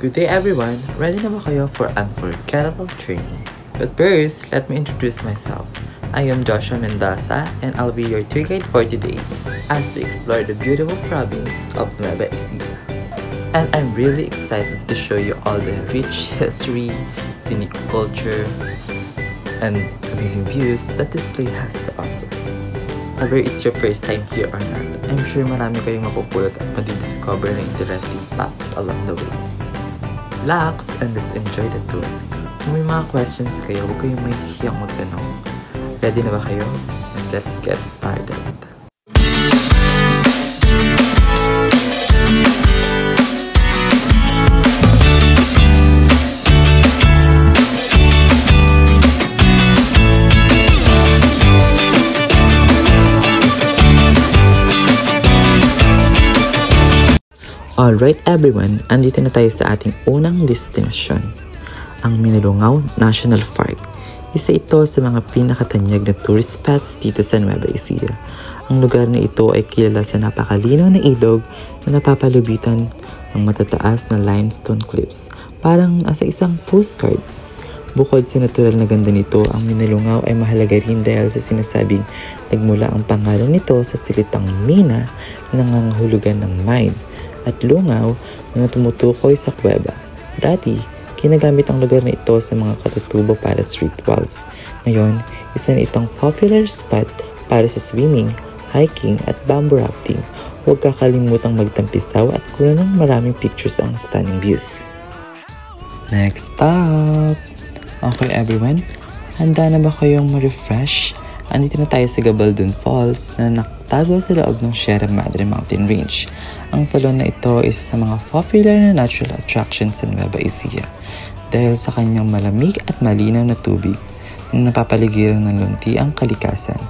Good day everyone! Ready na ba kayo for unforgettable training? But first, let me introduce myself. I am Joshua Mendoza and I'll be your tour guide for today as we explore the beautiful province of Nueva Ecija. And I'm really excited to show you all the rich history, unique culture, and amazing views that this place has to offer. Whether it's your first time here or not, I'm sure marami kayong mapupulot at madidiscover ng interesting facts along the way. Relax and let's enjoy the tour. Kung may mga questions kayo, huwag kayong mahihiyang magtanong. Ready na ba kayo? And let's get started. Alright everyone, andito na tayo sa ating unang destinasyon, ang Minalungaw National Park. Isa ito sa mga pinakatanyag na tourist spots dito sa Nueva Ecija. Ang lugar na ito ay kilala sa napakalinaw na ilog na napapalubitan ng matataas na limestone cliffs, parang nasa isang postcard. Bukod sa natural na ganda nito, ang Minalungaw ay mahalaga rin dahil sa sinasabing nagmula ang pangalan nito sa salitang mina na nangangahulugan ng mine, at lungaw na tumutukoy sa kuweba. Dati, ginagamit ang lugar na ito sa mga katutubo para sa rituals. Ngayon, isa na itong popular spot para sa swimming, hiking at bamboo rafting. Huwag kakalimutang magtampisaw at kunan ng maraming pictures ang stunning views. Next stop! Okay everyone, handa na ba kayong ma-refresh? Andito na tayo sa Gabaldon Falls na nakatago sa loob ng Sierra Madre Mountain Range. Ang talon na ito is sa mga popular na natural attractions sa Nueva Ecija dahil sa kanyang malamig at malinaw na tubig na napapaligiran ng lunti ang kalikasan.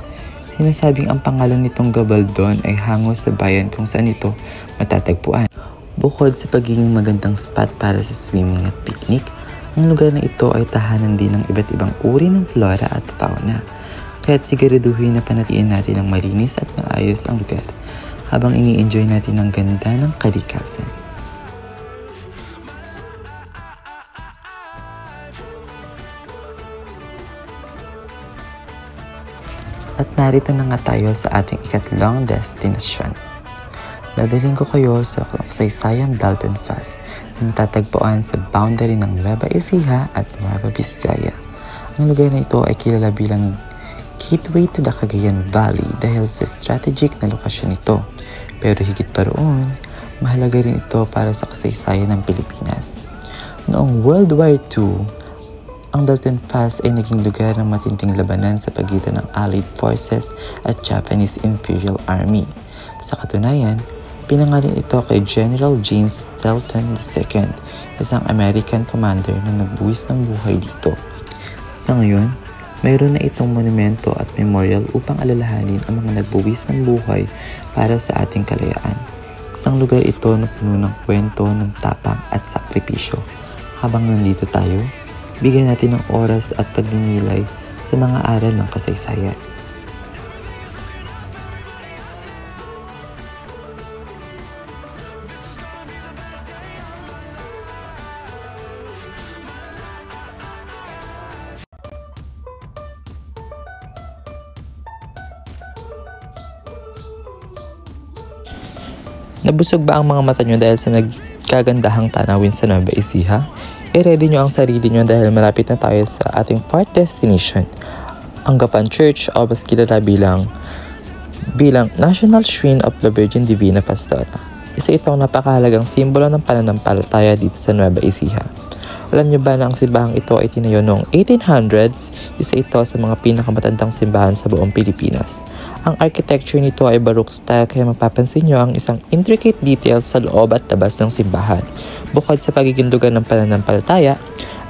Sinasabing ang pangalan nitong Gabaldon ay hango sa bayan kung saan ito matatagpuan. Bukod sa pagiging magandang spot para sa swimming at picnic, ang lugar na ito ay tahanan din ng iba't ibang uri ng flora at fauna. Kaya't siguraduhin na panatilihin natin ang malinis at maayos ang lugar habang ini-enjoy natin ang ganda ng kalikasan. At narito na nga tayo sa ating ikatlong destinasyon. Dadalhin ko kayo sa kasaysayan Dalton Pass na natatagpuan sa boundary ng Nueva Ecija at Nueva Vizcaya. Ang lugar na ito ay kilala bilang gateway to the Cagayan Valley dahil sa strategic na lokasyon nito. Pero higit pa roon, mahalaga rin ito para sa kasaysayan ng Pilipinas. Noong World War II, ang Dalton Pass ay naging lugar ng matinding labanan sa pagitan ng Allied Forces at Japanese Imperial Army. Sa katunayan, pinangalan ito kay General James Dalton II, isang American commander na nagbuwis ng buhay dito. Sa ngayon, mayroon na itong monumento at memorial upang alalahanin ang mga nagbuwis ng buhay para sa ating kalayaan. Isang lugar ito na puno ng kwento ng tapang at sakripisyo. Habang nandito tayo, bigyan natin ng oras at pagninilay sa mga aral ng kasaysayan. Nabusog ba ang mga mata nyo dahil sa nagkagandahang tanawin sa Nueva Ecija? I-ready nyo ang sarili nyo dahil malapit na tayo sa ating fourth destination, ang Gapan Church o mas kilala bilang National Shrine of the Virgin Divina Pastora. Isa itong napakahalagang simbolo ng pananampalataya dito sa Nueva Ecija. Alam nyo ba na ang simbahang ito ay tinayo noong 1800s? Isa ito sa mga pinakamatandang simbahan sa buong Pilipinas. Ang architecture nito ay Baroque style kaya mapapansin nyo ang isang intricate details sa loob at labas ng simbahan. Bukod sa pagiging lugar ng pananampalataya,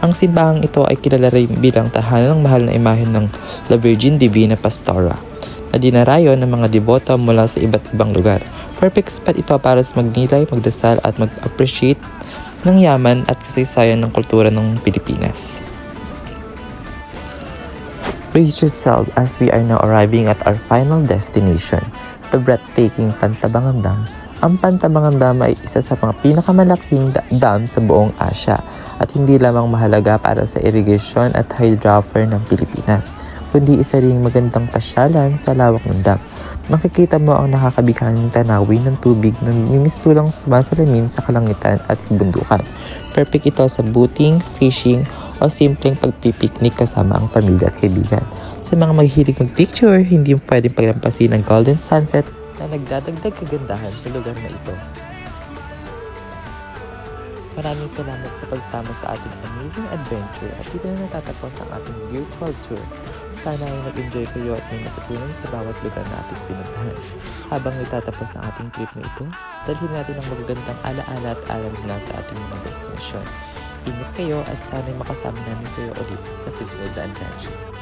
ang simbahang ito ay kilala rin bilang tahanan ng mahal na imahen ng La Virgin Divina Pastora na dinarayo ng mga deboto mula sa iba't ibang lugar. Perfect spot ito para sa magnilay, magdasal at mag-appreciate ng yaman at kasaysayan ng kultura ng Pilipinas. Brace yourself as we are now arriving at our final destination, the breathtaking Pantabangandang Ang Pantabangan Dam ay isa sa mga pinakamalaking dam sa buong Asya at hindi lamang mahalaga para sa irigasyon at hydropower ng Pilipinas, kundi isa ring magandang pasyalan sa lawak ng dam. Makikita mo ang nakakabighaning tanawin ng tubig na mimistulang sumasalamin sa kalangitan at kabundukan. Perfect ito sa boating, fishing, o simpleng pagpipiknik kasama ang pamilya at kaibigan. Sa mga mahihilig mag-picture, hindi pwedeng paglampasin ang golden sunset na nagdadagdag kagandahan sa lugar na ito. Maraming salamat sa pagsama sa ating amazing adventure at dito na natatapos ang ating virtual tour. Sana ay nag-enjoy kayo at may natutunan sa bawat lugar na ating pinuntahan. Habang itatapos ang ating trip na ito, dalhin natin ang magagandang alaala at alam na sa ating mga destinasyon. Ingat kayo at sana'y makasama namin kayo ulit sa susunod na adventure.